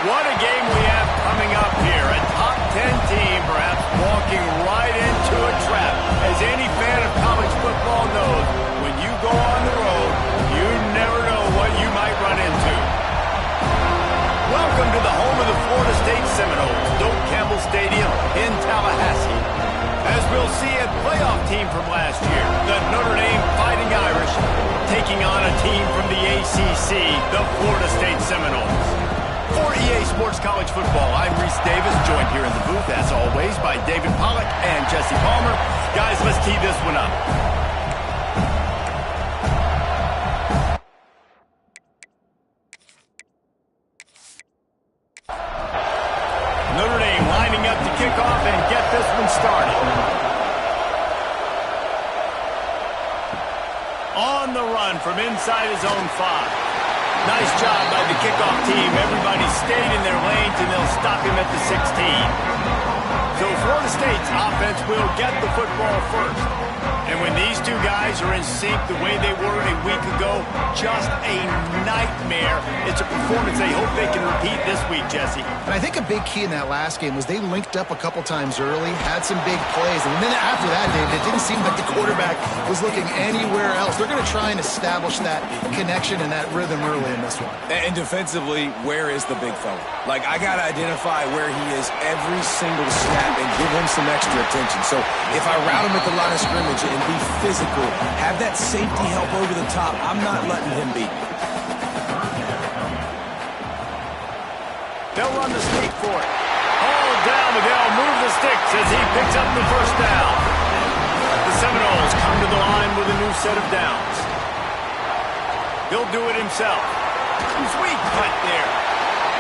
What a game we have coming up here. A top 10 team perhaps walking right into a trap. As any fan of college football knows, when you go on the road, you never know what you might run into. Welcome to the home of the Florida State Seminoles, Doak Campbell Stadium in Tallahassee. As we'll see, a playoff team from last year, the Notre Dame Fighting Irish, taking on a team from the ACC, the Florida State Seminoles. For EA Sports College Football, I'm Reese Davis, joined here in the booth, as always, by David Pollack and Jesse Palmer. Guys, let's tee this one up. Notre Dame lining up to kick off and get this one started. On the run from inside his own 5. Nice job by the kickoff team. Everybody stayed in their lanes, and they'll stop him at the 16. So Florida State's offense will get the football first. And when these two guys are in sync the way they were a week ago, just a nightmare. It's a performance they hope they can repeat this week, Jesse. And I think a big key in that last game was they linked up a couple times early, had some big plays. And then after that, David, it didn't seem like the quarterback was looking anywhere else. They're going to try and establish that connection and that rhythm early in this one. And defensively, where is the big fella? Like, I got to identify where he is every single snap and give him some extra attention. So if I route him at the line of scrimmage and be physical, have that safety help over the top, I'm not letting him beat me. They'll run the sneak for it. Hold down, but they'll move the sticks as he picks up the first down. The Seminoles come to the line with a new set of downs. He'll do it himself. He's weak right there.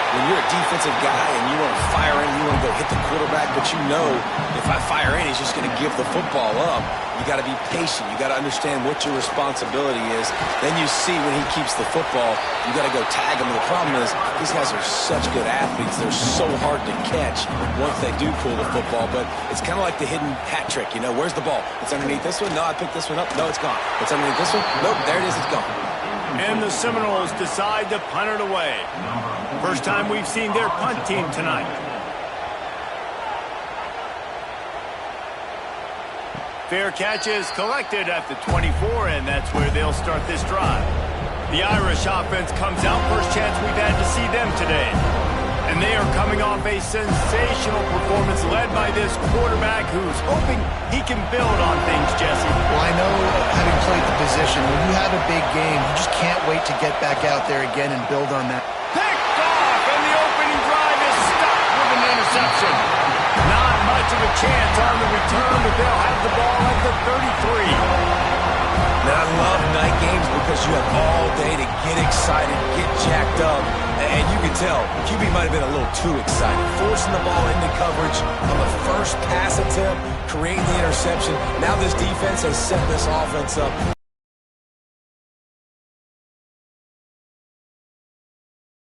When you're a defensive guy and you want to fire in, you want to go hit the quarterback, but you know if I fire in, he's just going to give the football up. You got to be patient. You got to understand what your responsibility is. Then you see when he keeps the football, you got to go tag him. And the problem is these guys are such good athletes. They're so hard to catch once they do pull the football. But it's kind of like the hidden hat trick. You know, where's the ball? It's underneath this one. No, I picked this one up. No, it's gone. It's underneath this one. Nope, there it is. It's gone. And the Seminoles decide to punt it away. First time we've seen their punt team tonight. Fair catch is collected at the 24, and that's where they'll start this drive. The Irish offense comes out. First chance we've had to see them today. And they are coming off a sensational performance led by this quarterback who's hoping he can build on things, Jesse. Well, I know, having played the position, when you have a big game, you just can't wait to get back out there again and build on that. Picked off, and the opening drive is stopped with an interception. Not much of a chance on the return, but they'll have the ball at the 33. Now, I love night games because you have all day to get excited, get jacked up. And you can tell, QB might have been a little too excited. Forcing the ball into coverage on the first pass attempt, creating the interception. Now this defense has set this offense up.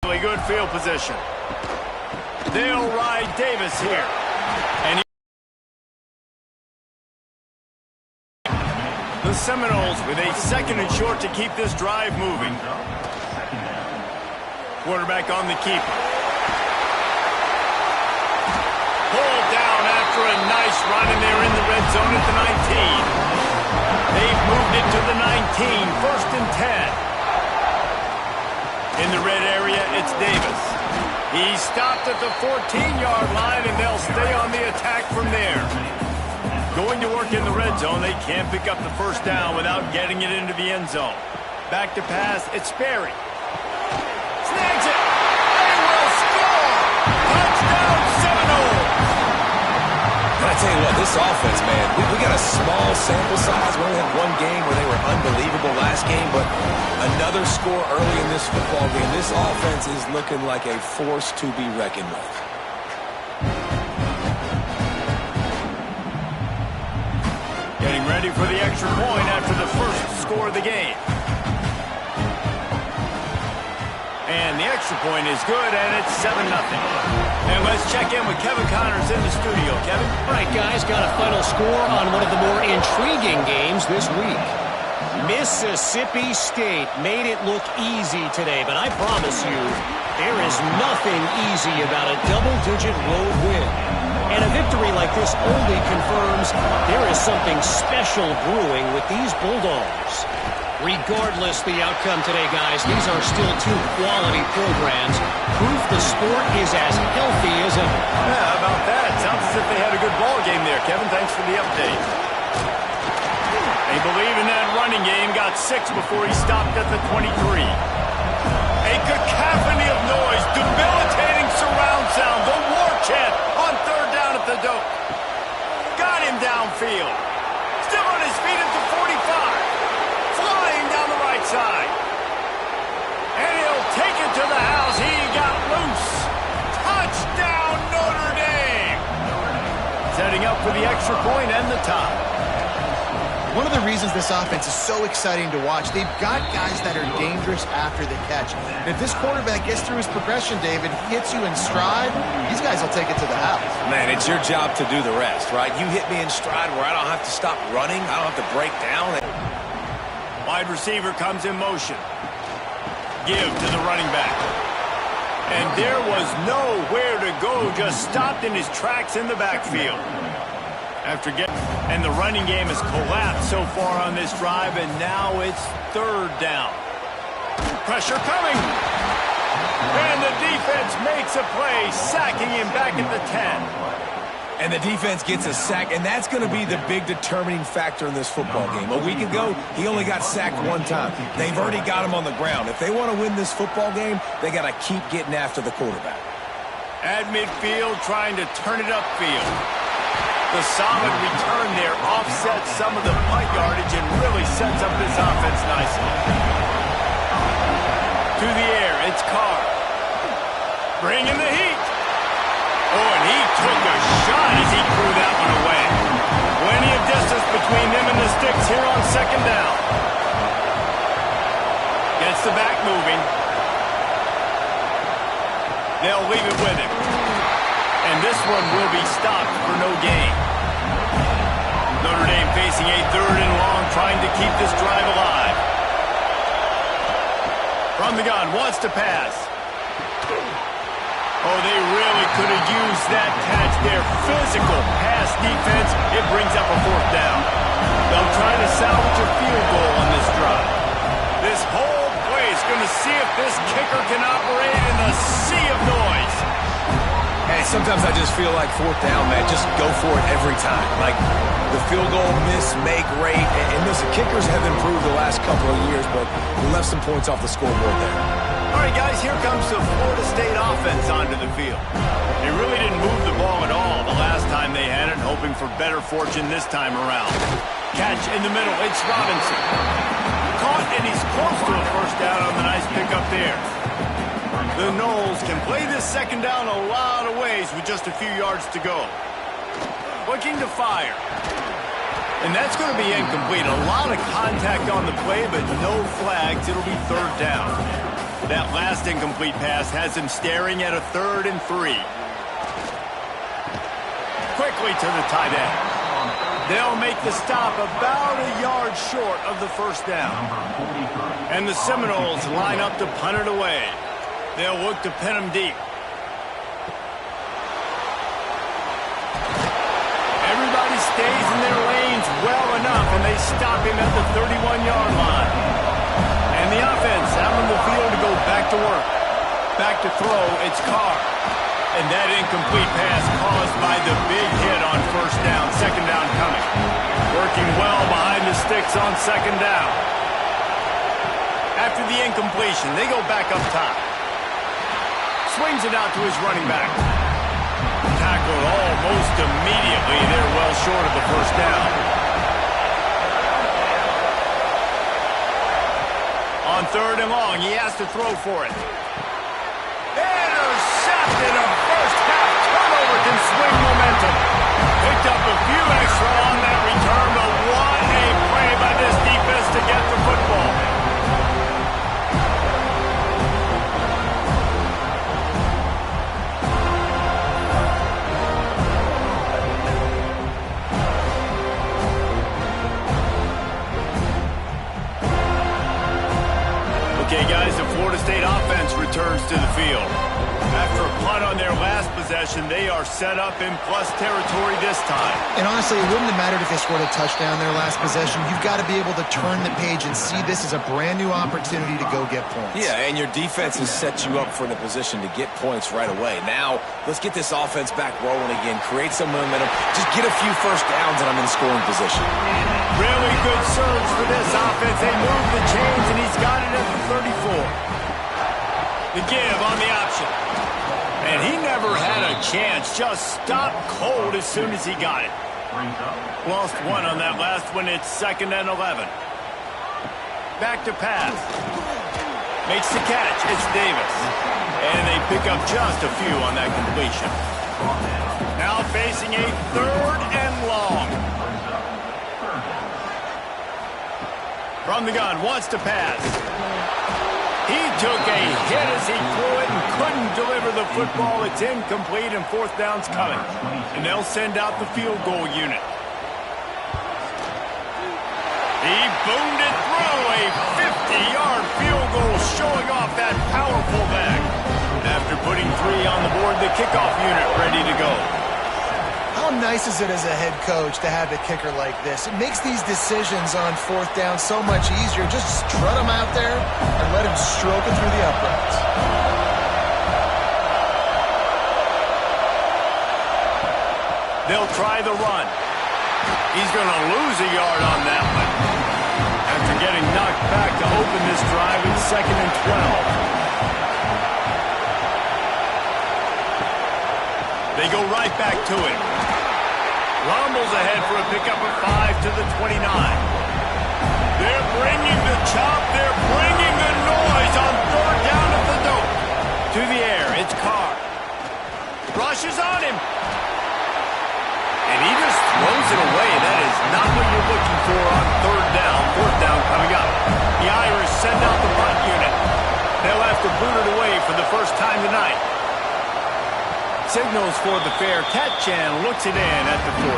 Really good field position. They'll ride Davis here. And the Seminoles with a 2nd and short to keep this drive moving. Quarterback on the keeper. Pulled down after a nice run, and they're in the red zone at the 19. They've moved it to the 19, 1st and 10. In the red area, it's Davis. He stopped at the 14-yard line, and they'll stay on the attack from there. Going to work in the red zone, they can't pick up the first down without getting it into the end zone. Back to pass, it's Sperry. Snags it. They will score. Touchdown, Seminoles. And I tell you what, this offense, man, we got a small sample size. We only had one game where they were unbelievable last game, but another score early in this football game. This offense is looking like a force to be reckoned with. Getting ready for the extra point after the first score of the game. And the extra point is good, and it's 7-0. And let's check in with Kevin Connors in the studio. Kevin? All right, guys, got a final score on one of the more intriguing games this week. Mississippi State made it look easy today, but I promise you, there is nothing easy about a double-digit road win. And a victory like this only confirms there is something special brewing with these Bulldogs. Regardless the outcome today, guys, these are still two quality programs. Proof the sport is as healthy as ever. Yeah, how about that? Sounds as if they had a good ball game there, Kevin. Thanks for the update. They believe in that running game. Got 6 before he stopped at the 23. A cacophony of noise, debilitating surround sound, the war chant on third down at the dope. Got him downfield. Still on his feet at the 45. Flying down the right side. And he'll take it to the house. He got loose. Touchdown, Notre Dame. Setting up for the extra point and the tie. One of the reasons this offense is so exciting to watch, they've got guys that are dangerous after the catch. And if this quarterback gets through his progression, David, hits you in stride, these guys will take it to the house. Man, it's your job to do the rest, right? You hit me in stride where I don't have to stop running. I don't have to break down. Wide receiver comes in motion. Give to the running back. And there was nowhere to go, just stopped in his tracks in the backfield. And the running game has collapsed so far on this drive, and now it's third down. Pressure coming. And the defense makes a play, sacking him back at the 10. And the defense gets a sack, and that's going to be the big determining factor in this football game. A week ago, he only got sacked 1 time. They've already got him on the ground. If they want to win this football game, they got to keep getting after the quarterback. At midfield, trying to turn it upfield. The solid return there offsets some of the punt yardage and really sets up this offense nicely. To the air, it's Carr. Bringing the heat. Oh, and he took a shot as he threw that one away. Plenty of distance between them and the sticks here on second down. Gets the back moving. They'll leave it with him. And this one will be stopped for no gain. Notre Dame facing a third and long, trying to keep this drive alive. From the gun, wants to pass. Oh, they really could have used that catch there. Physical pass defense. It brings up a fourth down. They'll try to salvage a field goal on this drive. This whole place going to see if this kicker can operate in the sea of noise. Hey, sometimes I just feel like fourth down, man. Just go for it every time. Like the field goal miss-make rate. And listen, kickers have improved the last couple of years, but we left some points off the scoreboard there. All right, guys, here comes the Florida State offense onto the field. They really didn't move the ball at all the last time they had it, hoping for better fortune this time around. Catch in the middle. It's Robinson. Caught, and he's close to a first down on the nice pickup there. The Noles can play this second down a lot of ways with just a few yards to go. Looking to fire. And that's going to be incomplete. A lot of contact on the play, but no flags. It'll be third down. That last incomplete pass has him staring at a 3rd and 3. Quickly to the tight end. They'll make the stop about a yard short of the first down. And the Seminoles line up to punt it away. They'll look to pin him deep. Everybody stays in their lanes well enough, and they stop him at the 31-yard line. And the offense out on the field to go back to work. Back to throw, it's Carr. And that incomplete pass caused by the big hit on first down. Second down coming. Working well behind the sticks on second down. After the incompletion, they go back up top. Swings it out to his running back. Tackled almost immediately. They're well short of the first down. On 3rd and long, he has to throw for it. Intercepted. A first-half turnover can swing momentum. Picked up a few extra on that return, but what a play by this defense to get the football. State offense returns to the field. After a punt on their last possession, they are set up in plus territory this time. And honestly, it wouldn't have mattered if they scored a touchdown their last possession. You've got to be able to turn the page and see this as a brand new opportunity to go get points. Yeah, and your defense has set you up for the position to get points right away. Now, let's get this offense back rolling again, create some momentum, just get a few first downs, and I'm in scoring position. Really good surge for this offense. They move the chains, and he's got it at the 34. The give on the option. And he never had a chance. Just stopped cold as soon as he got it. Lost one on that last one. It's 2nd and 11. Back to pass. Makes the catch. It's Davis. And they pick up just a few on that completion. Now facing a 3rd and long. From the gun, wants to pass. He took a hit as he threw it and couldn't deliver the football. It's incomplete and 4th down's coming. And they'll send out the field goal unit. He boomed it through a 50-yard field goal, showing off that powerful leg. After putting 3 on the board, the kickoff unit ready to go. How nice is it as a head coach to have a kicker like this? It makes these decisions on 4th down so much easier. Just strut him out there and let him stroke it through the uprights. They'll try the run. He's going to lose a yard on that one. After getting knocked back to open this drive, it's 2nd and 12. They go right back to it. Rumbles ahead for a pickup of 5 to the 29. They're bringing the chop. They're bringing the noise on 3rd down at the dope. To the air, it's Carr. Rushes on him. And he just throws it away. That is not what you're looking for on 3rd down. 4th down coming up. The Irish send out the punt unit. They'll have to boot it away for the first time tonight. Signals for the fair catch and looks it in at the 40.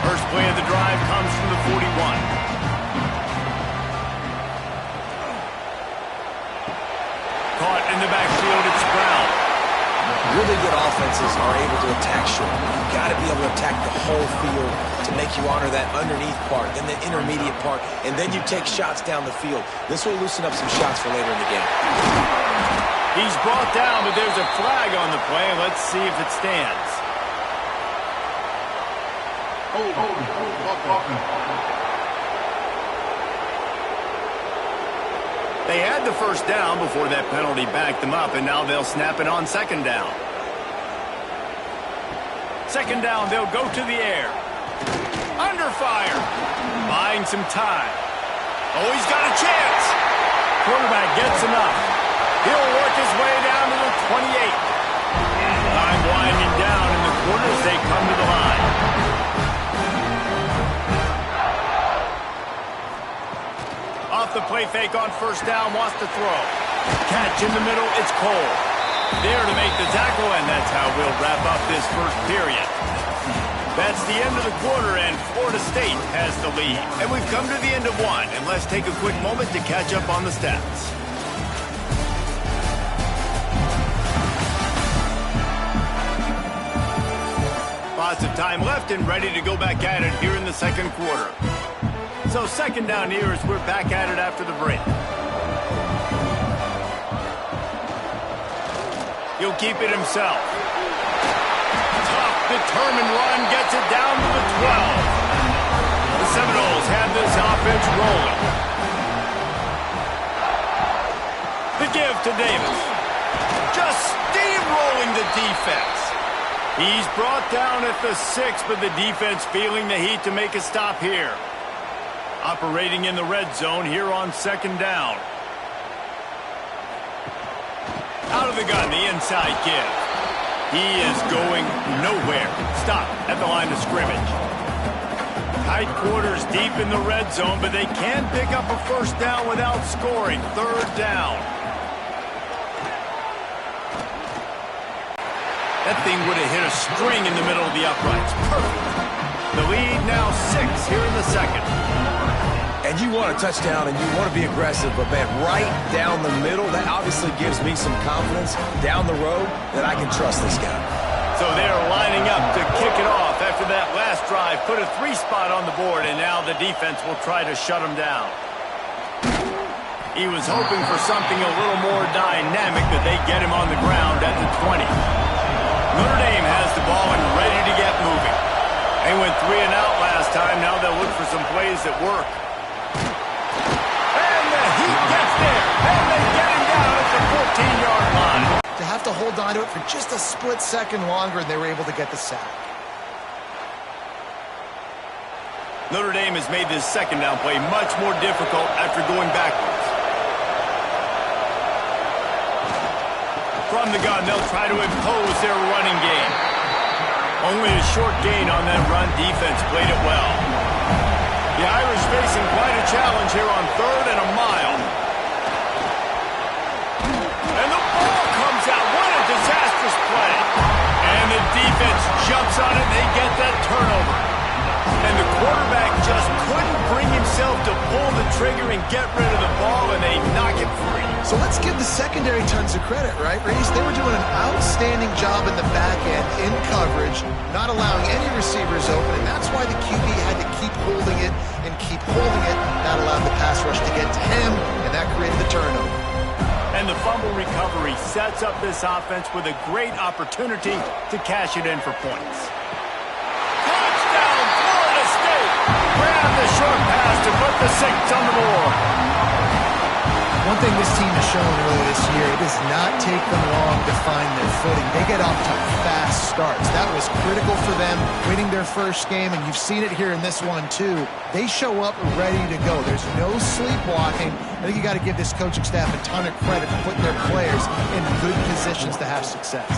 First play of the drive comes from the 41. Caught in the backfield, it's Brown. Really good offenses are able to attack short. You've got to be able to attack the whole field to make you honor that underneath part, then the intermediate part, and then you take shots down the field. This will loosen up some shots for later in the game. He's brought down, but there's a flag on the play. Let's see if it stands. They had the first down before that penalty backed them up, and now they'll snap it on 2nd down. 2nd down, they'll go to the air. Under fire. Buying some time. Oh, he's got a chance. Quarterback gets enough. He'll work his way down to the 28. Time winding down in the quarters. They come to the line. Off the play fake on 1st down, wants to throw. Catch in the middle, it's Cole. There to make the tackle, and that's how we'll wrap up this first period. That's the end of the quarter, and Florida State has the lead. And we've come to the end of one, and let's take a quick moment to catch up on the stats. Lots of time left and ready to go back at it here in the 2nd quarter. So 2nd down here as we're back at it after the break. He'll keep it himself. Tough, determined run gets it down to the 12. The Seminoles have this offense rolling. The give to Davis. Just steamrolling the defense. He's brought down at the 6, but the defense feeling the heat to make a stop here. Operating in the red zone here on 2nd down. Out of the gun, the inside give. He is going nowhere. Stop at the line of scrimmage. Tight quarters deep in the red zone, but they can pick up a 1st down without scoring. 3rd down. That thing would have hit a string in the middle of the uprights. Perfect. The lead now 6 here in the 2nd. And And you want a touchdown and you want to be aggressive, but, man, right down the middle, that obviously gives me some confidence down the road that I can trust this guy. So they're lining up to kick it off after that last drive. Put a 3-spot on the board, and now the defense will try to shut them down. He was hoping for something a little more dynamic, but they get him on the ground at the 20. Notre Dame has the ball and ready to get moving. They went 3 and out last time. Now they'll look for some plays that work. And the Heat gets there. And they get him down at the 14-yard line. To have to hold on to it for just a split second longer, and they were able to get the sack. Notre Dame has made this second down play much more difficult after going backwards. From the gun, they'll try to impose their running game. Only a short gain on that run. Defense played it well. The Irish facing quite a challenge here on 3rd and a mile. And the ball comes out. What a disastrous play. And the defense jumps on it. They get that turnover. And the quarterback just couldn't bring himself to pull the trigger and get rid of the ball, and they knock it free. So let's give the secondary tons of credit, right, Reese? They were doing an outstanding job in the back end in coverage, not allowing any receivers open, and that's why the QB had to keep holding it and keep holding it. That allowed the pass rush to get to him, and that created the turnover. And the fumble recovery sets up this offense with a great opportunity to cash it in for points. Touchdown, Florida State! Grab the short pass to put the 6 on the board. One thing this team has shown early this year, it does not take them long to find their footing. They get off to fast starts. That was critical for them winning their first game, and you've seen it here in this one too. They show up ready to go. There's no sleepwalking. I think you got to give this coaching staff a ton of credit for putting their players in good positions to have success.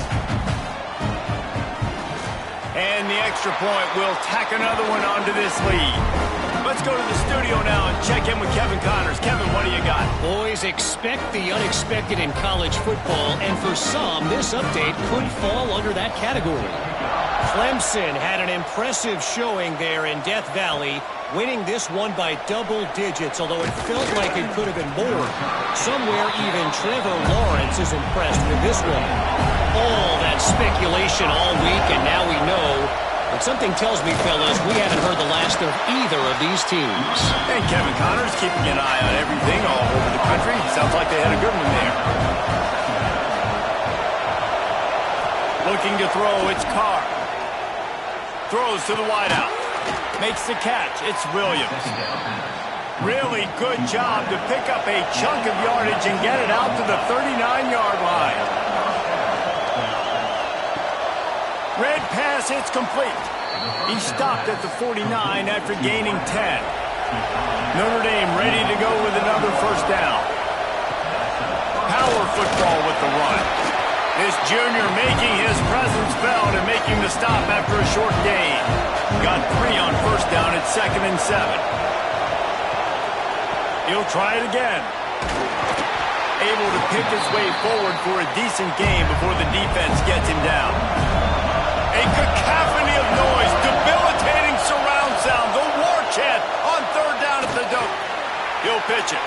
And the extra point will tack another one onto this lead. Let's go to the studio now and check in with Kevin Connors. Kevin, what do you got? Boys, expect the unexpected in college football, and for some, this update could fall under that category. Clemson had an impressive showing there in Death Valley, winning this one by double digits, although it felt like it could have been more. Somewhere even Trevor Lawrence is impressed with this one. All that speculation all week, and now we know. But something tells me, fellas, we haven't heard the last of either of these teams. Hey, Kevin Connors keeping an eye on everything all over the country. Sounds like they had a good one there. Looking to throw, it's Carr. Throws to the wideout. Makes the catch. It's Williams. Really good job to pick up a chunk of yardage and get it out to the 39-yard line. Red pass, it's complete. He stopped at the 49 after gaining 10. Notre Dame ready to go with another first down. Power football with the run. This junior making his presence felt and making the stop after a short gain. Got 3 on first down at 2nd and 7. He'll try it again. Able to pick his way forward for a decent gain before the defense gets him down. A cacophony of noise, debilitating surround sound, the war chant on 3rd down at the dope. He'll pitch it.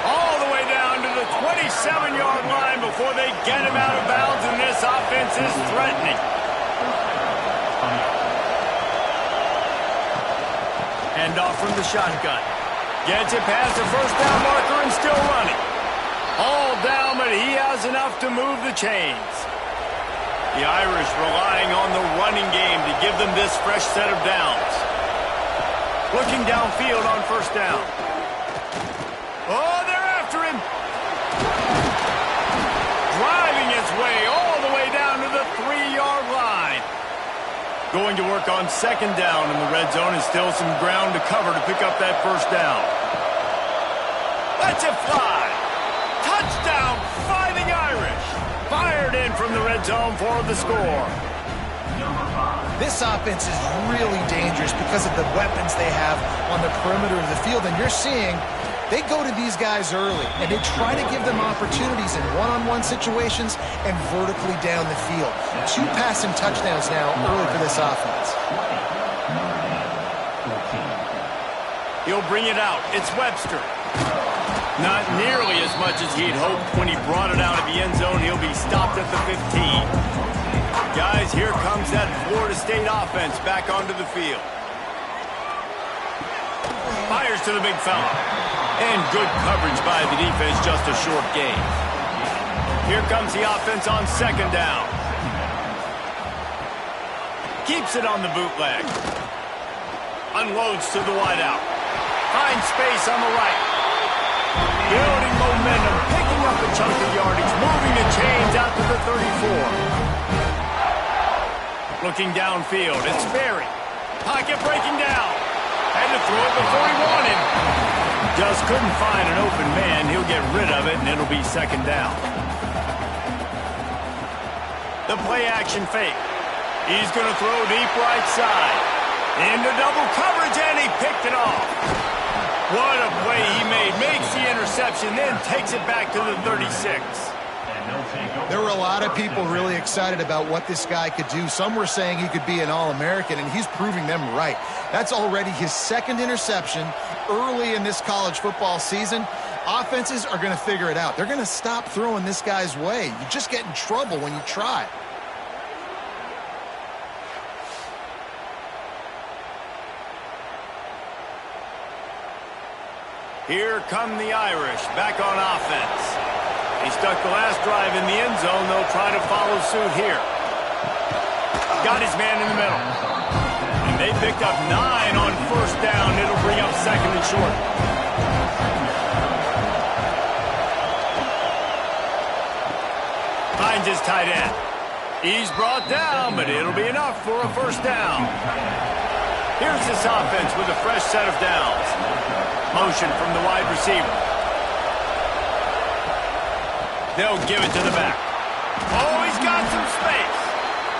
All the way down to the 27-yard line before they get him out of bounds, and this offense is threatening. Hand off from the shotgun. Gets it past the first down marker and still running. All down, but he has enough to move the chains. The Irish relying on the running game to give them this fresh set of downs. Looking downfield on first down. Oh, they're after him. Driving his way all the way down to the 3-yard line. Going to work on 2nd down in the red zone, and still some ground to cover to pick up that first down. Let's it fly. Touchdown, Fighting Irish. Fired in from the red zone for the score. This offense is really dangerous because of the weapons they have on the perimeter of the field. And you're seeing they go to these guys early, and they try to give them opportunities in one-on-one situations and vertically down the field. 2 passing touchdowns now early for this offense. He'll bring it out. It's Webster. Not nearly as much as he'd hoped when he brought it out of the end zone. He'll be stopped at the 15. Guys, here comes that Florida State offense back onto the field. Fires to the big fella. And good coverage by the defense, just a short gain. Here comes the offense on second down. Keeps it on the bootleg. Unloads to the wideout. Finds space on the right. Building momentum, picking up a chunk of yardage, moving the chains out to the 34. Looking downfield, it's Berry. Pocket breaking down. Had to throw it before he wanted. Just couldn't find an open man. He'll get rid of it, and it'll be second down. The play action fake. He's going to throw deep right side. Into double coverage, and he picked it off. What a play he made. Makes the interception, then takes it back to the 36. There were a lot of people really excited about what this guy could do. Some were saying he could be an All-American, and he's proving them right. That's already his second interception early in this college football season. Offenses are going to figure it out. They're going to stop throwing this guy's way. You just get in trouble when you try. Here come the Irish back on offense. He stuck the last drive in the end zone. They'll try to follow suit here. Got his man in the middle. And they picked up 9 on first down. It'll bring up second and short. Finds his tight end. He's brought down, but it'll be enough for a first down. Here's this offense with a fresh set of downs. Motion from the wide receiver. They'll give it to the back. Oh, he's got some space.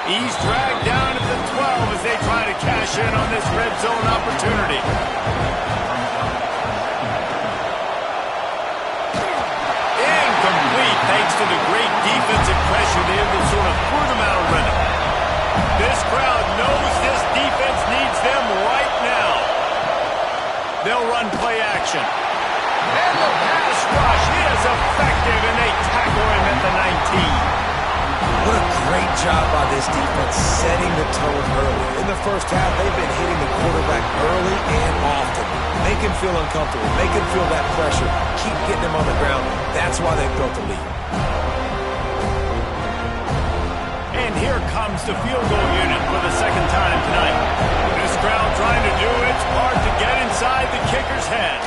He's dragged down at the 12 as they try to cash in on this red zone opportunity. Incomplete thanks to the great defensive pressure there that sort of threw them out of rhythm. This crowd knows this defense needs them right now. They'll run play action. And the pass rush is effective, and they tackle him at the 19. What a great job by this defense setting the tone early. In the first half, they've been hitting the quarterback early and often. Make him feel uncomfortable. Make him feel that pressure. Keep getting him on the ground. That's why they've built the lead. And here comes the field goal unit for the second time tonight. This crowd trying to do its part to get inside the kicker's head.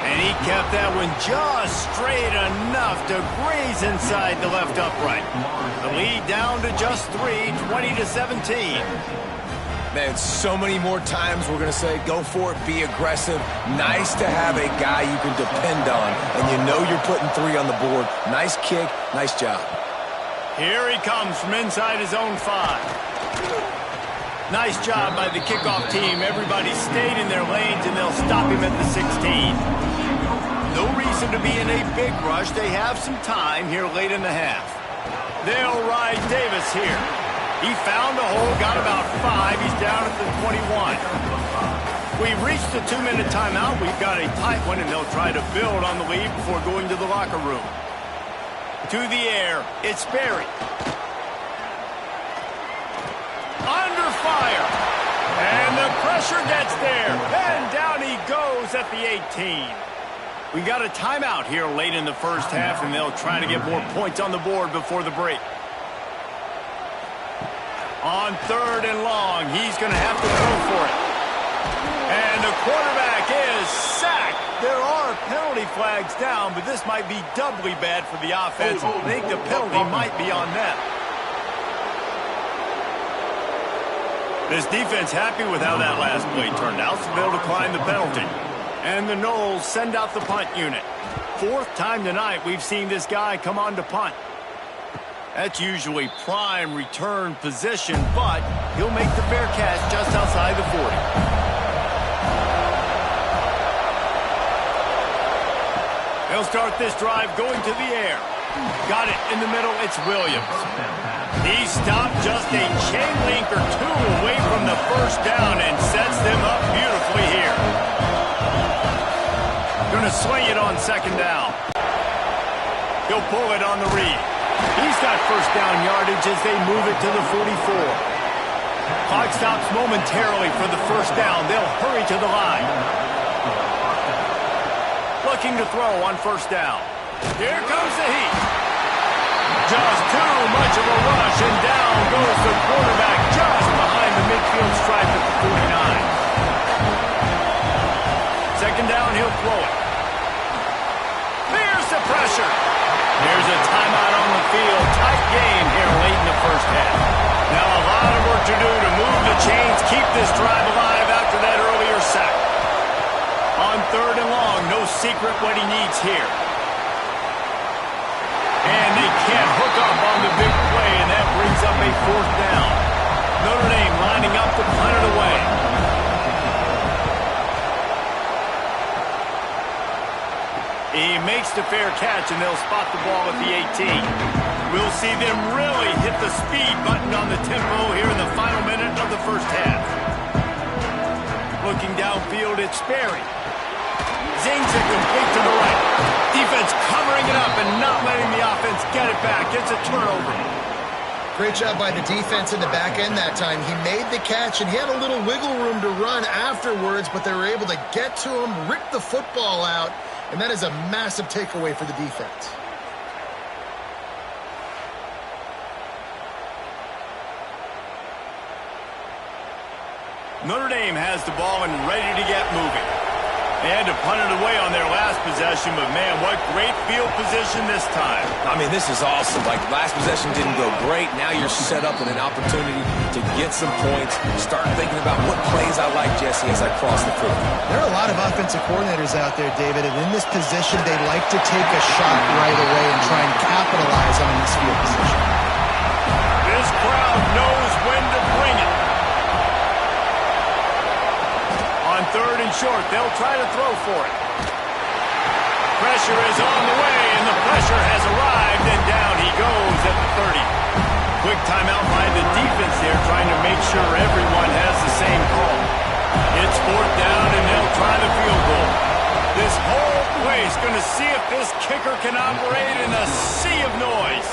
And he kept that one just straight enough to graze inside the left upright. The lead down to just 3, 20-17. Man, so many more times we're going to say, go for it, be aggressive. Nice to have a guy you can depend on, and you know you're putting 3 on the board. Nice kick, nice job. Here he comes from inside his own 5. Nice job by the kickoff team. Everybody stayed in their lanes, and they'll stop him at the 16. No reason to be in a big rush. They have some time here late in the half. They'll ride Davis here. He found a hole, got about 5. He's down at the 21. We've reached the 2-minute timeout. We've got a tight one, and they'll try to build on the lead before going to the locker room. To the air, it's Berry. Under fire. And the pressure gets there. And down he goes at the 18. We got a timeout here late in the first half, and they'll try to get more points on the board before the break. On 3rd and long, he's going to have to go for it. And the quarterback is sacked. There are penalty flags down, but this might be doubly bad for the offense. I think the penalty might be on them. This defense happy with how that last play turned out, so they'll decline the penalty. And the Noles send out the punt unit. 4th time tonight we've seen this guy come on to punt. That's usually prime return position, but he'll make the fair catch just outside the 40. They'll start this drive going to the air. Got it in the middle, it's Williams. He stopped just a chain link or 2 away from the first down and sets them up beautifully quickly here. Going to swing it on second down. He'll pull it on the read. He's got first down yardage as they move it to the 44. Clock stops momentarily for the first down. They'll hurry to the line. Looking to throw on first down. Here comes the heat. Just too much of a rush, and down goes the quarterback just behind the midfield stripe at the 49. Second down, he'll throw it. Here's the pressure. There's a timeout on the field. Tight game here late in the first half. Now a lot of work to do to move the chains, keep this drive alive after that earlier sack. On third and long, no secret what he needs here. And they can't hook up on the big play, and that brings up a fourth down. Notre Dame lining up to punt it away. He makes the fair catch, and they'll spot the ball at the 18. We'll see them really hit the speed button on the tempo here in the final minute of the first half. Looking downfield, it's Sperry. Zings it complete to the right. Defense covering it up and not letting the offense get it back. It's a turnover. Great job by the defense in the back end that time. He made the catch, and he had a little wiggle room to run afterwards, but they were able to get to him, rip the football out, and that is a massive takeaway for the defense. Notre Dame has the ball and ready to get moving. They had to punt it away on their last possession, but man, what great field position this time. I mean, this is awesome. Like, last possession didn't go great. Now you're set up with an opportunity to get some points. Start thinking about what plays I like, Jesse, as I cross the field. There are a lot of offensive coordinators out there, David, and in this position, they like to take a shot right away and try and capitalize on this field position. This crowd knows when to bring it. On third and short, they'll try to throw for it. Pressure is on the way, and the pressure has arrived, and down he goes at the 30. Quick timeout by the defense there, trying to make sure everyone has the same call. It's fourth down, and they'll try the field goal. This whole place going to see if this kicker can operate in a sea of noise.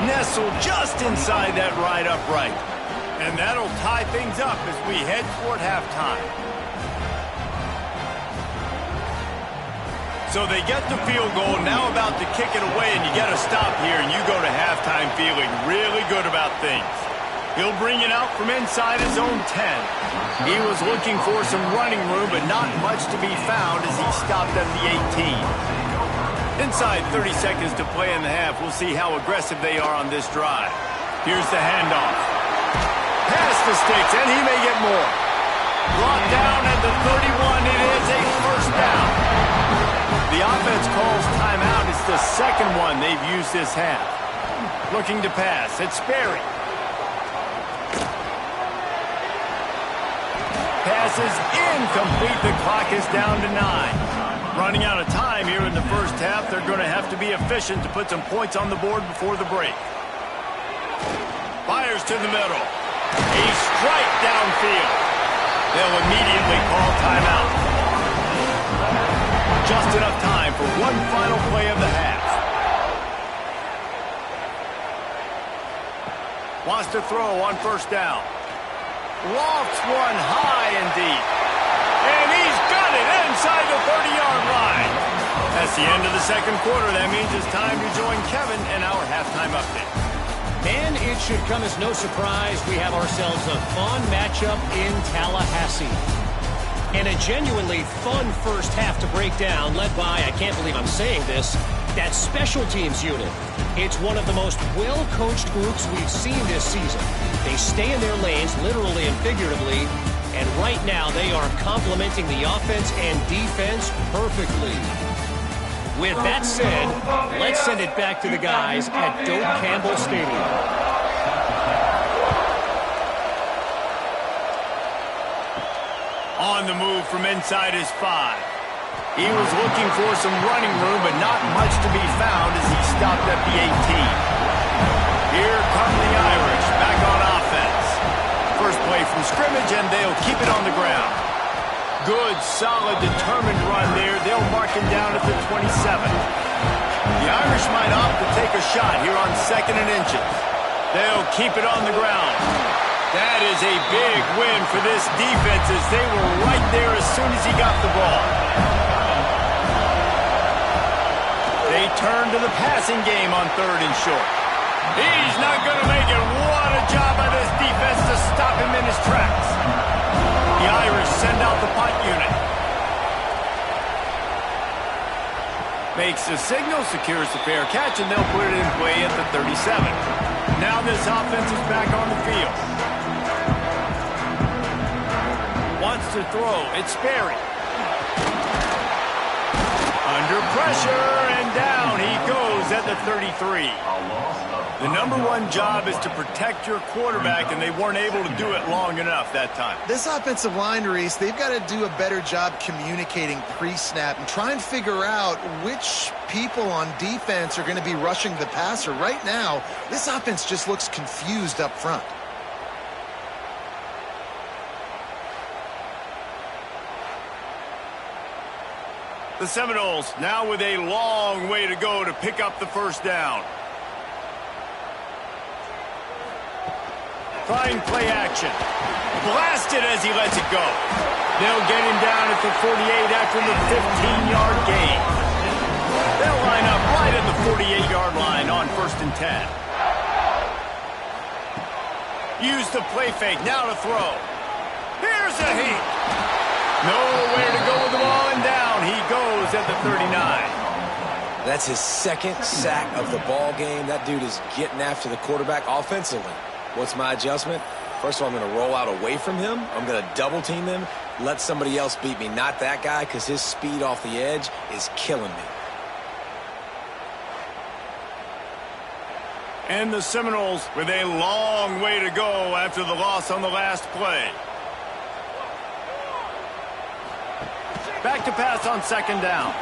Nestled just inside that right upright. And that'll tie things up as we head toward halftime. So they get the field goal, now about to kick it away, and you get a stop here, and you go to halftime feeling really good about things. He'll bring it out from inside his own 10. He was looking for some running room, but not much to be found as he stopped at the 18. Inside 30 seconds to play in the half, we'll see how aggressive they are on this drive. Here's the handoff. Past the sticks, and he may get more. Brought down at the 31, it is a first down. The offense calls timeout. It's the second one they've used this half. Looking to pass, it's Sperry. Pass is incomplete. The clock is down to 9. Running out of time here in the first half. They're going to have to be efficient to put some points on the board before the break. Fires to the middle. A strike downfield. They'll immediately call timeout. Just enough time for one final play of the half. Wants to throw on first down. Lofts one high and deep. And he's got it inside the 30-yard line. That's the end of the second quarter. That means it's time to join Kevin in our halftime update. And it should come as no surprise we have ourselves a fun matchup in Tallahassee. And a genuinely fun first half to break down, led by, I can't believe I'm saying this, that special teams unit. It's one of the most well-coached groups we've seen this season. They stay in their lanes, literally and figuratively, and right now they are complementing the offense and defense perfectly. With that said, let's send it back to the guys at Doak Campbell Stadium. On the move from inside his 5. He was looking for some running room, but not much to be found as he stopped at the 18. Here come the Irish back on offense. First play from scrimmage, and they'll keep it on the ground. Good, solid, determined run there. They'll mark him down at the 27. The Irish might opt to take a shot here on 2nd and inches. They'll keep it on the ground. That is a big win for this defense as they were right there as soon as he got the ball. They turn to the passing game on 3rd and short. He's not going to make it. What a job by this defense to stop him in his tracks. The Irish send out the punt unit. Makes the signal, secures the fair catch, and they'll put it in play at the 37. Now this offense is back on the field. Wants to throw. It's Sperry. Under pressure, and down he goes at the 33. The #1 job is to protect your quarterback, and they weren't able to do it long enough that time. This offensive line, Reese, they've got to do a better job communicating pre-snap and try and figure out which people on defense are going to be rushing the passer. Right now, this offense just looks confused up front. The Seminoles now with a long way to go to pick up the first down. Trying play action. Blasted as he lets it go. They'll get him down at the 48 after the 15-yard gain. They'll line up right at the 48-yard line on 1st and 10. Use the play fake. Now to throw. Here's a heat. Nowhere to go with the ball, and down he goes at the 39. That's his 2nd sack of the ball game. That dude is getting after the quarterback offensively. What's my adjustment? First of all, I'm going to roll out away from him. I'm going to double team him, let somebody else beat me, not that guy, because his speed off the edge is killing me. And the Seminoles with a long way to go after the loss on the last play. Back to pass on 2nd down.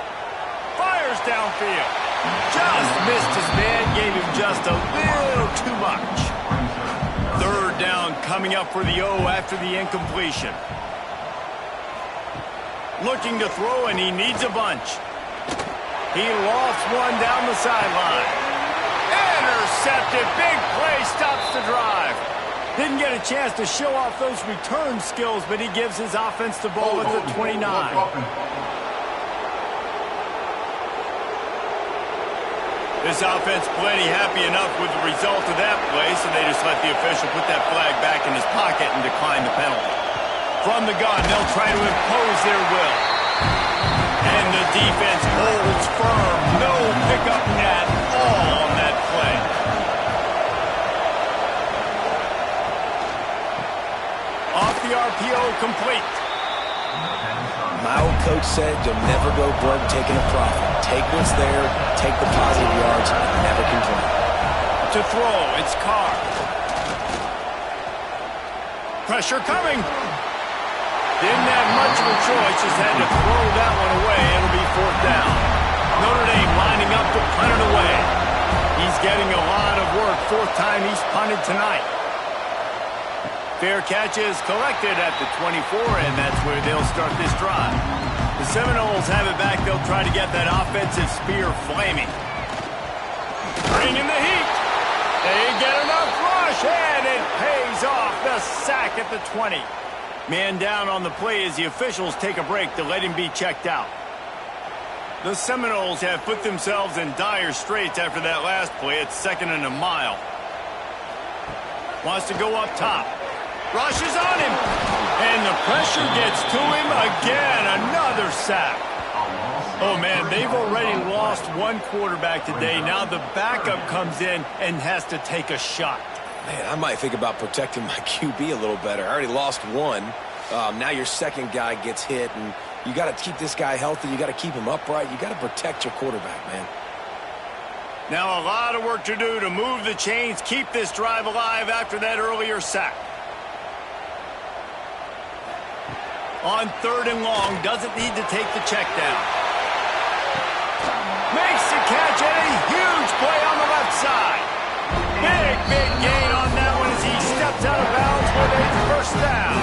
Fires downfield. Just missed his man, gave him just a little too much. 3rd down coming up for the O after the incompletion. Looking to throw, and he needs a bunch. He lofts one down the sideline. Intercepted. Big play stops the drive. Didn't get a chance to show off those return skills, but he gives his offense the ball at the 29. This offense plenty happy enough with the result of that play, so they just let the official put that flag back in his pocket and decline the penalty. From the gun, they'll try to impose their will. And the defense holds firm. No pickup at all on that play. Off the RPO, complete. My old coach said you'll never go broke taking a profit. Take what's there, take the positive yards, and never complain. To throw, it's Carr. Pressure coming. Didn't have much of a choice, just had to throw that one away. It'll be 4th down. Notre Dame lining up to punt it away. He's getting a lot of work. 4th time he's punted tonight. Fair catch is collected at the 24, and that's where they'll start this drive. The Seminoles have it back. They'll try to get that offensive spear flaming. Bringing the heat. They get enough rush, and it pays off. The sack at the 20. Man down on the play as the officials take a break to let him be checked out. The Seminoles have put themselves in dire straits after that last play. It's 2nd and a mile. Wants to go up top. Rushes on him. And the pressure gets to him again. Another sack. Oh, man, they've already lost one quarterback today. Now the backup comes in and has to take a shot. Man, I might think about protecting my QB a little better. I already lost one. Now your 2nd guy gets hit, and you got to keep this guy healthy. You got to keep him upright. You got to protect your quarterback, man. Now a lot of work to do to move the chains, keep this drive alive after that earlier sack. On 3rd and long, doesn't need to take the check down. Makes the catch, and a huge play on the left side. Big gain on that one as he steps out of bounds with a 1st down.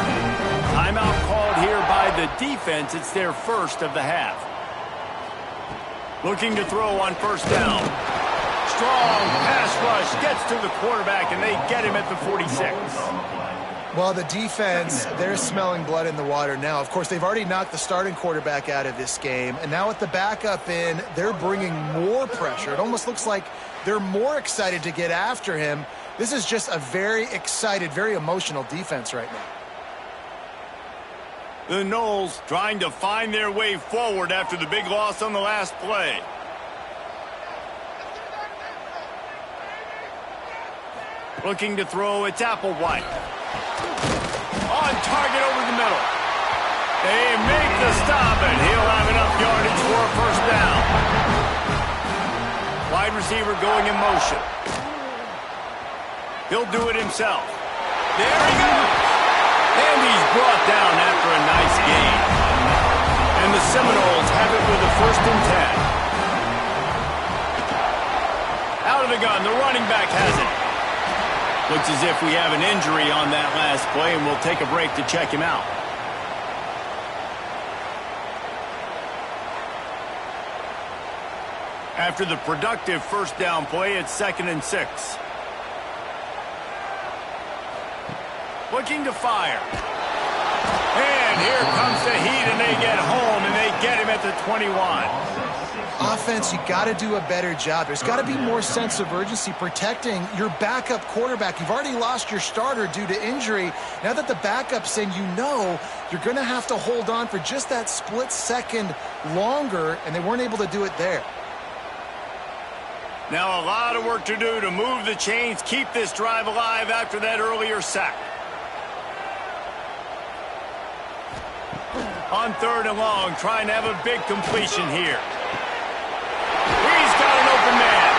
Timeout called here by the the defense, it's their first of the half. Looking to throw on first down. Strong pass rush gets to the quarterback, and they get him at the 46. Well, the defense, they're smelling blood in the water now. Of course, they've already knocked the starting quarterback out of this game, and now with the backup in, they're bringing more pressure. It almost looks like they're more excited to get after him. This is just a very excited, very emotional defense right now. The Noles trying to find their way forward after the big loss on the last play. Looking to throw, it's Applewhite. On target over the middle. They make the stop, and he'll have enough yardage for a first down. Wide receiver going in motion. He'll do it himself. There he goes. And he's brought down after a nice gain. And the Seminoles have it with a 1st and 10. Out of the gun, the running back has it. Looks as if we have an injury on that last play, and we'll take a break to check him out. After the productive first down play, it's 2nd and 6. Looking to fire. And here comes the heat, and they get home, and they get him at the 21. Offense, you got to do a better job. There's got to be more sense of urgency protecting your backup quarterback. You've already lost your starter due to injury. Now that the backup's in, you know you're going to have to hold on for just that split second longer, and they weren't able to do it there. Now a lot of work to do to move the chains, keep this drive alive after that earlier sack. On 3rd and long, trying to have a big completion here. He's got an open man.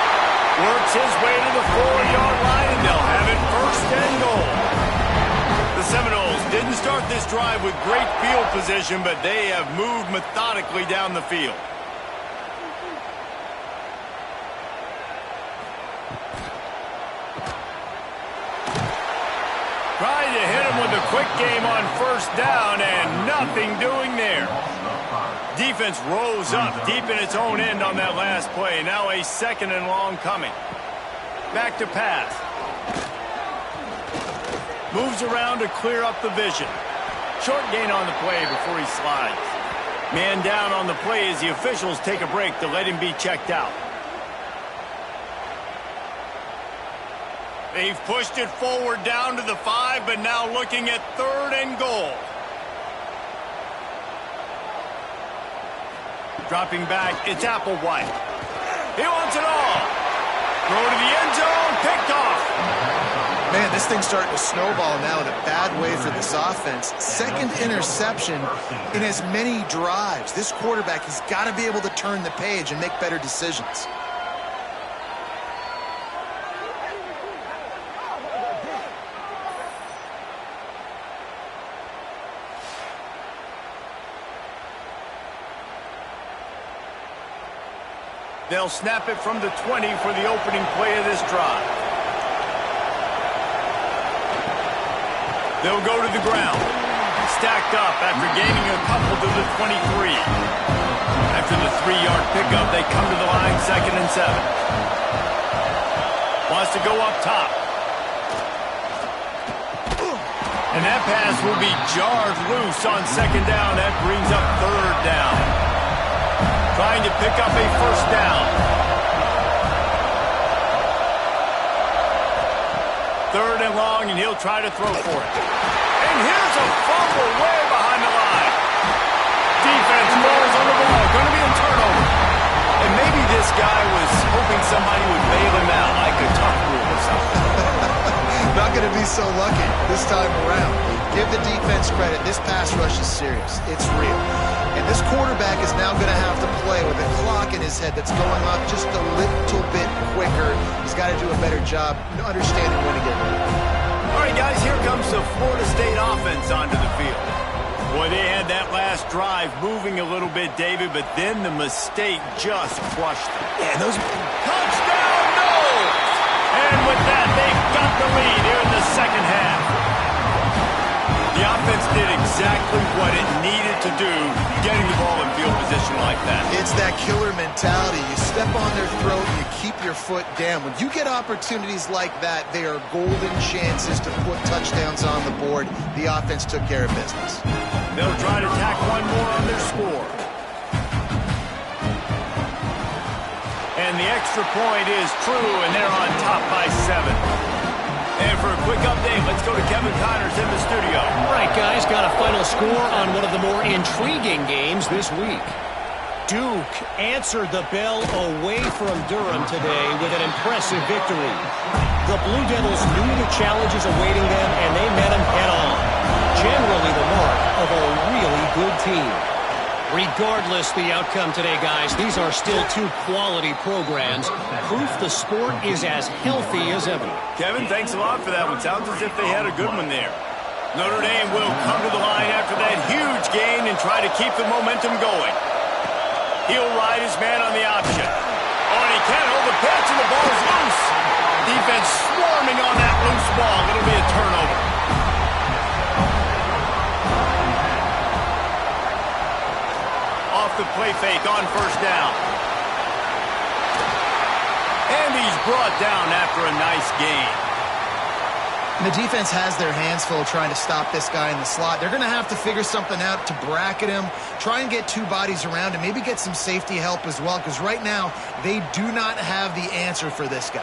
Works his way to the 4-yard line, and they'll have it 1st and goal. The Seminoles didn't start this drive with great field position, but they have moved methodically down the field. Trying to hit him with a quick game on 1st down, and nothing doing there. Defense rose up deep in its own end on that last play. Now a 2nd and long coming. Back to pass. Moves around to clear up the vision. Short gain on the play before he slides. Man down on the play as the officials take a break to let him be checked out. They've pushed it forward down to the 5, but now looking at 3rd and goal. Dropping back, it's Applewhite. He wants it all. Throw to the end zone, picked off. Man, this thing's starting to snowball now in a bad way for this offense. 2nd interception in as many drives. This quarterback has got to be able to turn the page and make better decisions. They'll snap it from the 20 for the opening play of this drive. They'll go to the ground. Stacked up after gaining a couple to the 23. After the 3-yard pickup, they come to the line 2nd and 7. Wants to go up top. And that pass will be jarred loose on 2nd down. That brings up 3rd down. Trying to pick up a 1st down. 3rd and long, and he'll try to throw for it. And here's a fumble way behind the line. Defense falls on the ball. Going to be a turnover. And maybe this guy was hoping somebody would bail him out, like a tough rule or something. Not going to be so lucky this time around. Give the defense credit. This pass rush is serious. It's real. And this quarterback is now going to have to play with a clock in his head that's going up just a little bit quicker. He's got to do a better job understanding when to get ready. All right, guys, here comes the Florida State offense onto the field. Boy, they had that last drive moving a little bit, David, but then the mistake just crushed them. Yeah, those... Touchdown, Noles! And with that, they've got the lead here in the 2nd half. The offense did exactly what it needed to do, getting the ball in field position like that. It's that killer mentality. You step on their throat, you keep your foot down. When you get opportunities like that, they are golden chances to put touchdowns on the board. The offense took care of business. They'll try to tack one more on their score. And the extra point is true, and they're on top by 7. And for a quick update, let's go to Kevin Connors in the studio. Right, guys, got a final score on one of the more intriguing games this week. Duke answered the bell away from Durham today with an impressive victory. The Blue Devils knew the challenges awaiting them, and they met them head-on. Generally the mark of a really good team. Regardless the outcome today, guys, these are still two quality programs. Proof the sport is as healthy as ever. Kevin, thanks a lot for that one. Sounds as if they had a good one there. Notre Dame will come to the line after that huge gain and try to keep the momentum going. He'll ride his man on the option. Oh, and he can't hold the pitch, and the ball's loose. Defense swarming on that loose ball. It'll be a turnover. Off the play fake on first down. And he's brought down after a nice gain. And the defense has their hands full trying to stop this guy in the slot. They're going to have to figure something out to bracket him, try and get two bodies around him, maybe get some safety help as well, because right now they do not have the answer for this guy.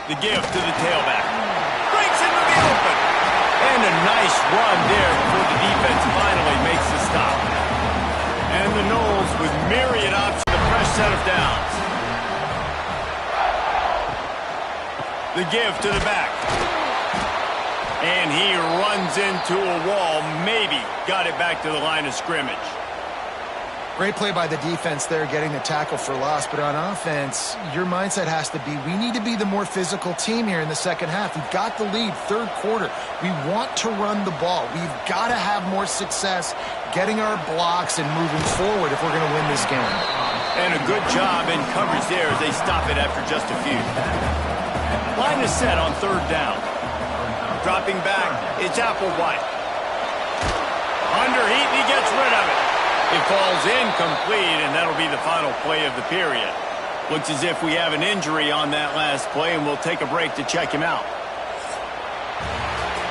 The give to the tailback. Breaks into the open. And a nice run there before the defense finally makes the stop. And the Noles with myriad options, a fresh set of downs. The give to the back. And he runs into a wall. Maybe got it back to the line of scrimmage. Great play by the defense there, getting the tackle for loss. But on offense, your mindset has to be, we need to be the more physical team here in the second half. We've got the lead, third quarter. We want to run the ball. We've got to have more success getting our blocks and moving forward if we're going to win this game. And a good job in coverage there as they stop it after just a few. Line is set on third down. Dropping back, it's Applewhite. Under heat, and he gets rid of it. It falls incomplete, and that'll be the final play of the period. Looks as if we have an injury on that last play, and we'll take a break to check him out.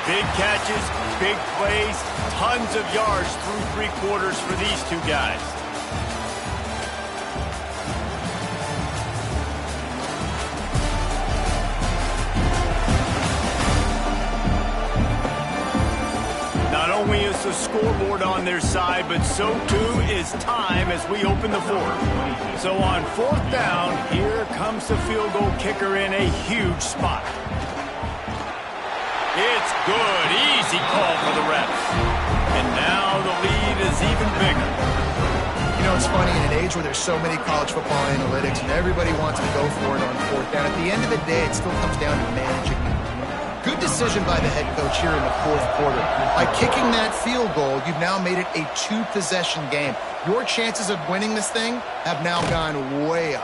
Big catches, big plays, tons of yards through three quarters for these two guys. Not only is the scoreboard on their side, but so too is time as we open the fourth. So on fourth down, here comes the field goal kicker in a huge spot. It's good. Easy call for the refs. And now the lead is even bigger. You know, it's funny, in an age where there's so many college football analytics and everybody wants to go for it on fourth down, at the end of the day, it still comes down to managing. Good decision by the head coach here in the fourth quarter. By kicking that field goal, you've now made it a two-possession game. Your chances of winning this thing have now gone way up.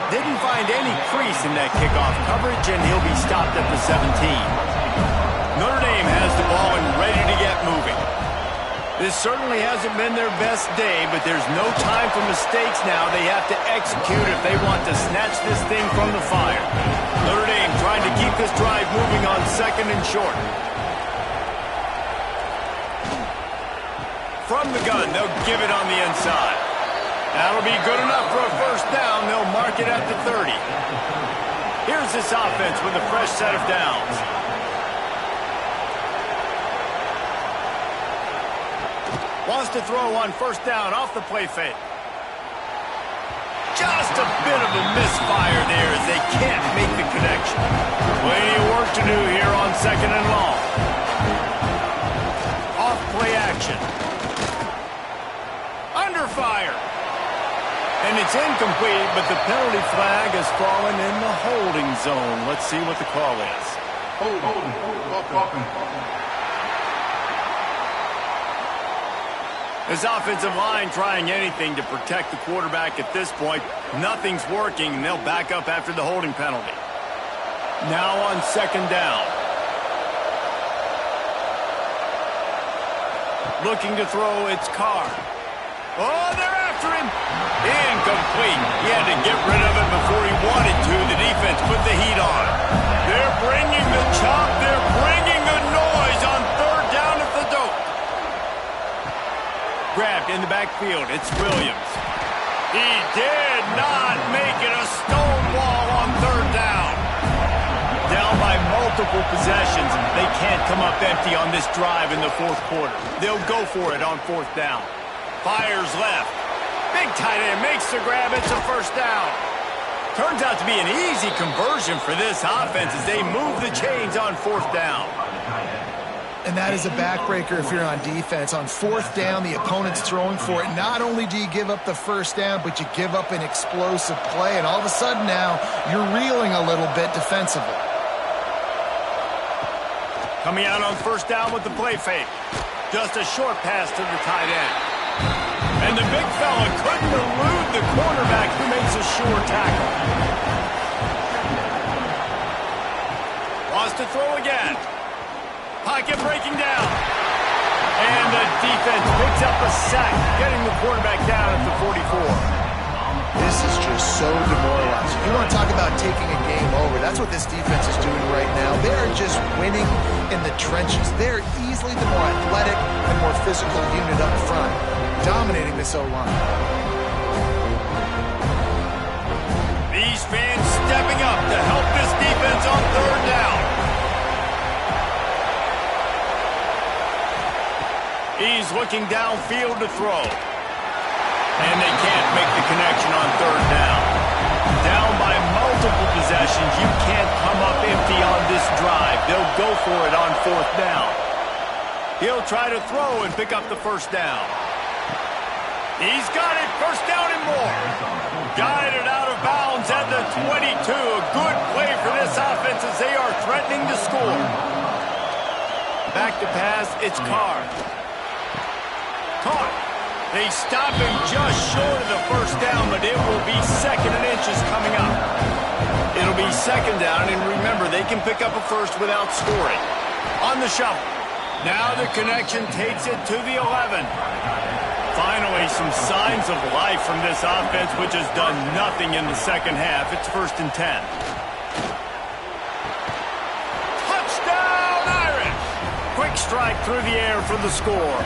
Didn't find any crease in that kickoff coverage, and he'll be stopped at the 17. Notre Dame has the ball and ready to get moving. This certainly hasn't been their best day, but there's no time for mistakes now. They have to execute if they want to snatch this thing from the fire. Notre Dame trying to keep this drive moving on second and short. From the gun, they'll give it on the inside. That'll be good enough for a first down. They'll mark it at the 30. Here's this offense with a fresh set of downs. Wants to throw on first down off the play fake. Just a bit of a misfire there as they can't make the connection. Plenty of work to do here on second and long. Off play action. Under fire. And it's incomplete, but the penalty flag has fallen in the holding zone. Let's see what the call is. This offensive line trying anything to protect the quarterback at this point. Nothing's working, and they'll back up after the holding penalty. Now on second down. Looking to throw, it's Carr. Oh, they're after him. Incomplete. He had to get rid of it before he wanted to. The defense put the heat on. They're bringing the chop. They're bringing the noise on third down at the dope. Grabbed in the backfield. It's Williams. He did not make it a stonewall on third down. Down by multiple possessions. They can't come up empty on this drive in the fourth quarter. They'll go for it on fourth down. Fires left. Big tight end makes the grab. It's a first down. Turns out to be an easy conversion for this offense as they move the chains on fourth down. And that is a backbreaker if you're on defense. On fourth down, the opponent's throwing for it. Not only do you give up the first down, but you give up an explosive play. And all of a sudden now, you're reeling a little bit defensively. Coming out on first down with the play fake. Just a short pass to the tight end. And the big fella couldn't elude the quarterback who makes a sure tackle. Wants to throw again. Pocket breaking down. And the defense picks up a sack, getting the quarterback down at the 44. This is just so demoralizing. You want to talk about taking a game over. That's what this defense is doing right now. They are just winning in the trenches. They're easily the more athletic and more physical unit up front, dominating this O-line. These fans stepping up to help this defense on third down. He's looking downfield to throw. And they can't make the connection on third down. Down by multiple possessions, you can't come up empty on this drive. They'll go for it on fourth down. He'll try to throw and pick up the first down. He's got it, first down and more. Guided out of bounds at the 22. A good play for this offense as they are threatening to score. Back to pass, it's Carr. Caught. They stop him just short of the first down, but it will be second and inches coming up. It'll be second down, and remember, they can pick up a first without scoring. On the shuffle. Now the connection takes it to the 11. Finally, some signs of life from this offense, which has done nothing in the second half. It's first and 10. Touchdown, Irish! Quick strike through the air for the score.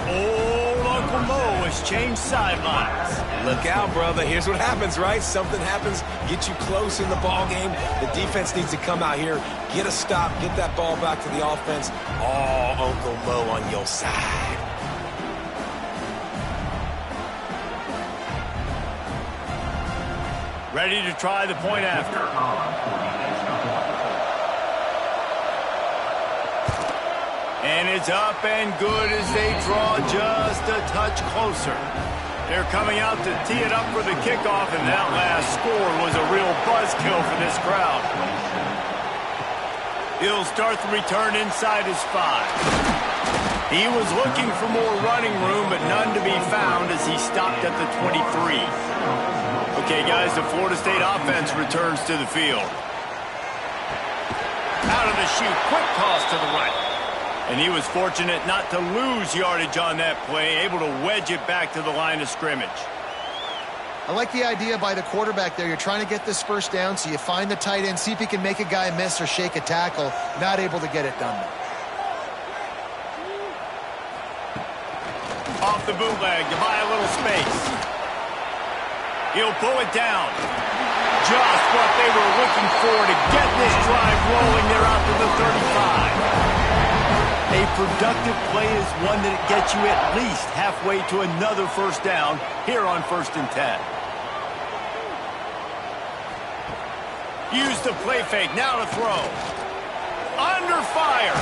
Old Uncle Mo has changed sidelines. Look out, brother. Here's what happens, right? Something happens, get you close in the ball game. The defense needs to come out here, get a stop, get that ball back to the offense. Oh, Uncle Mo on your side. Ready to try the point after. And it's up and good as they draw just a touch closer. They're coming out to tee it up for the kickoff, and that last score was a real buzzkill for this crowd. He'll start the return inside his 5. He was looking for more running room, but none to be found as he stopped at the 23. Okay, guys, the Florida State offense returns to the field. Out of the chute, quick toss to the right. And he was fortunate not to lose yardage on that play, able to wedge it back to the line of scrimmage. I like the idea by the quarterback there. You're trying to get this first down, so you find the tight end, see if he can make a guy miss or shake a tackle. Not able to get it done. Off the bootleg to buy a little space. He'll pull it down. Just what they were looking for to get this drive rolling. They're out to the 35. A productive play is one that gets you at least halfway to another first down here on first and 10. Use the play fake, now to throw. Under fire.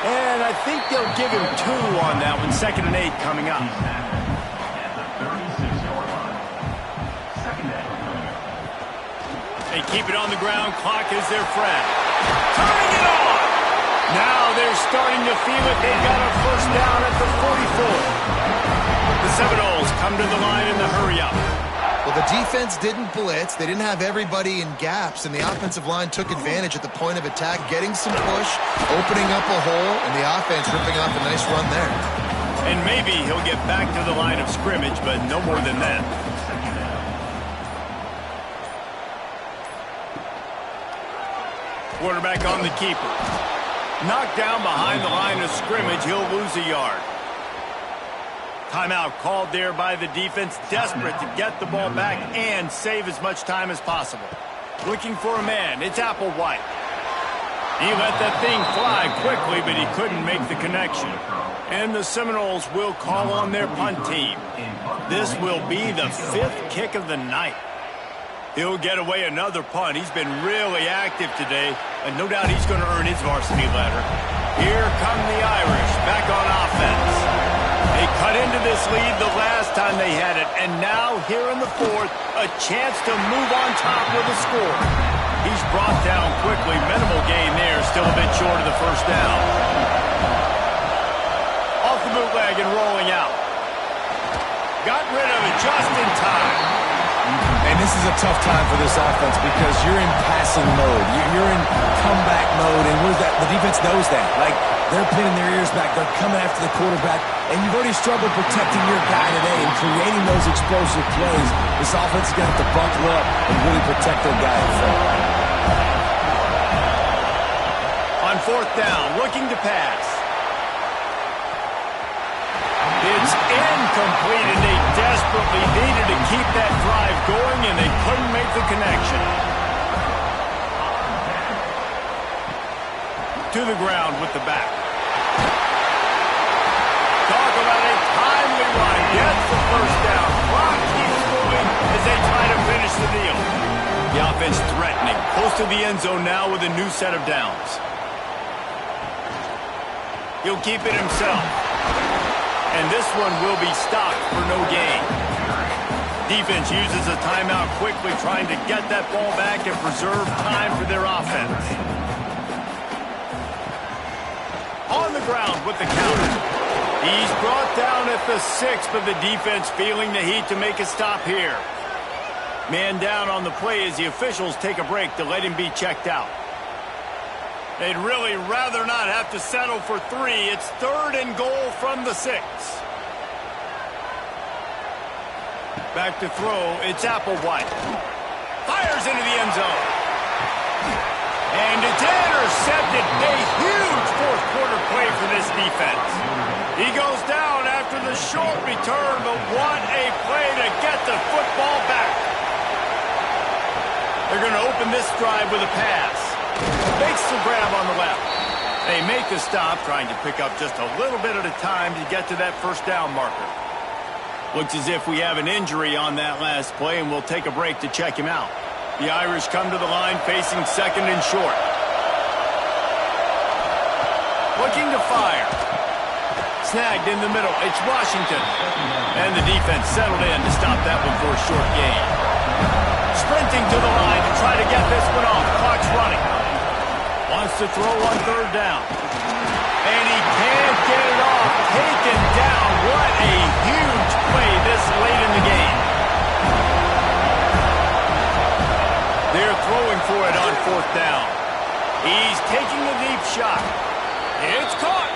And I think they'll give him 2 on that one. Second and 8 coming up. They keep it on the ground. Clock is their friend. Turning it on. Now they're starting to feel it. They've got a first down at the 44. The Seminoles come to the line in the hurry up. Well, the defense didn't blitz. They didn't have everybody in gaps, and the offensive line took advantage at the point of attack, getting some push, opening up a hole, and the offense ripping off a nice run there. And maybe he'll get back to the line of scrimmage, but no more than that. Quarterback on the keeper. Knocked down behind the line of scrimmage. He'll lose a yard. Timeout called there by the defense, desperate to get the ball back and save as much time as possible. Looking for a man. It's Applewhite. He let that thing fly quickly, but he couldn't make the connection. And the Seminoles will call on their punt team. This will be the 5th kick of the night. He'll get away another punt. He's been really active today, and no doubt he's going to earn his varsity letter. Here come the Irish back on offense. They cut into this lead the last time they had it, and now here in the 4th, a chance to move on top with a score. He's brought down quickly. Minimal gain there, still a bit short of the first down. Off the bootleg and rolling out. Got rid of it just in time. And this is a tough time for this offense because you're in passing mode. You're in comeback mode, and the defense knows that. Like, they're pinning their ears back. They're coming after the quarterback, and you've already struggled protecting your guy today and creating those explosive plays. This offense is going to have to buckle up and really protect their guy in front. On 4th down, looking to pass. It's incomplete, and they desperately needed to keep that drive going, and they couldn't make the connection. To the ground with the back. Talk about a timely run. Gets the first down. Clock keeps moving as they try to finish the deal. The offense threatening. Close to the end zone now with a new set of downs. He'll keep it himself. And this one will be stopped for no gain. Defense uses a timeout quickly, trying to get that ball back and preserve time for their offense. On the ground with the counter. He's brought down at the 6, but the defense feeling the heat to make a stop here. Man down on the play as the officials take a break to let him be checked out. They'd really rather not have to settle for 3. It's 3rd and goal from the 6. Back to throw. It's Applewhite. Fires into the end zone. And it's intercepted. A huge 4th quarter play for this defense. He goes down after the short return, but what a play to get the football back. They're going to open this drive with a pass. Makes the grab on the left. They make the stop, trying to pick up just a little bit at a time to get to that first down marker. Looks as if we have an injury on that last play, and we'll take a break to check him out. The Irish come to the line facing 2nd and short. Looking to fire. Snagged in the middle. It's Washington. And the defense settled in to stop that one for a short gain. Sprinting to the line to try to get this one off. Clock's running. Wants to throw on 3rd down. And he can't get it off. Taken down. What a huge play this late in the game. They're throwing for it on 4th down. He's taking a deep shot. It's caught.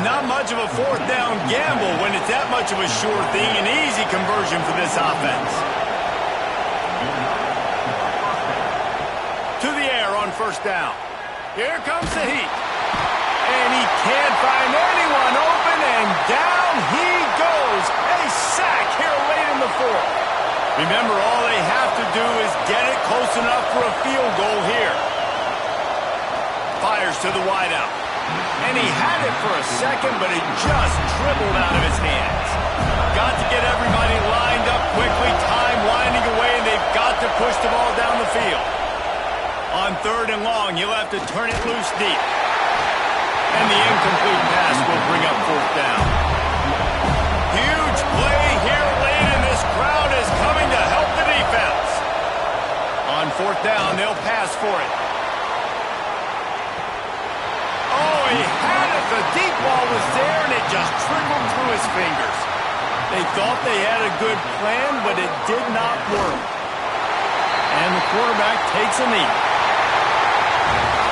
Not much of a 4th down gamble when it's that much of a sure thing. An easy conversion for this offense. To the air on 1st down. Here comes the heat. And he can't find anyone open, and down he goes. A sack here late in the 4th. Remember, all they have to do is get it close enough for a field goal here. Fires to the wideout. And he had it for a second, but it just dribbled out of his hands. Got to get everybody lined up quickly, time winding away, and they've got to push the ball down the field. On 3rd and long, he'll have to turn it loose deep. And the incomplete pass will bring up 4th down. Huge play here late, and this crowd is coming to help the defense. On 4th down, they'll pass for it. Oh, he had it. The deep ball was there, and it just trickled through his fingers. They They thought they had a good plan, but it did not work. And the quarterback takes a knee.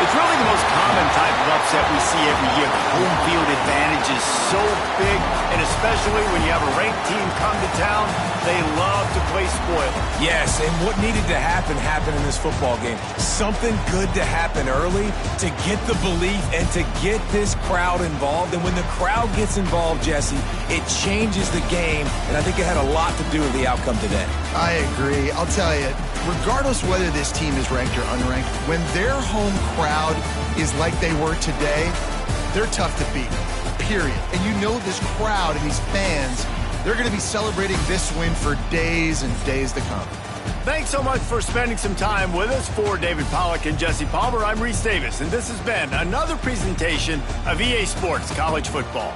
It's really the most common type of upset we see every year. The home field advantage is so big, and especially when you have a ranked team come to town, they love to play spoiler. Yes, and what needed to happen happened in this football game. Something good to happen early to get the belief and to get this crowd involved. And when the crowd gets involved, Jesse, it changes the game, and I think it had a lot to do with the outcome today. I agree. I'll tell you, regardless whether this team is ranked or unranked, when their home crowd is like they were today, they're tough to beat, period. And you know this crowd and these fans, they're going to be celebrating this win for days and days to come. Thanks so much for spending some time with us. For David Pollack and Jesse Palmer, I'm Reese Davis, and this has been another presentation of EA Sports College Football.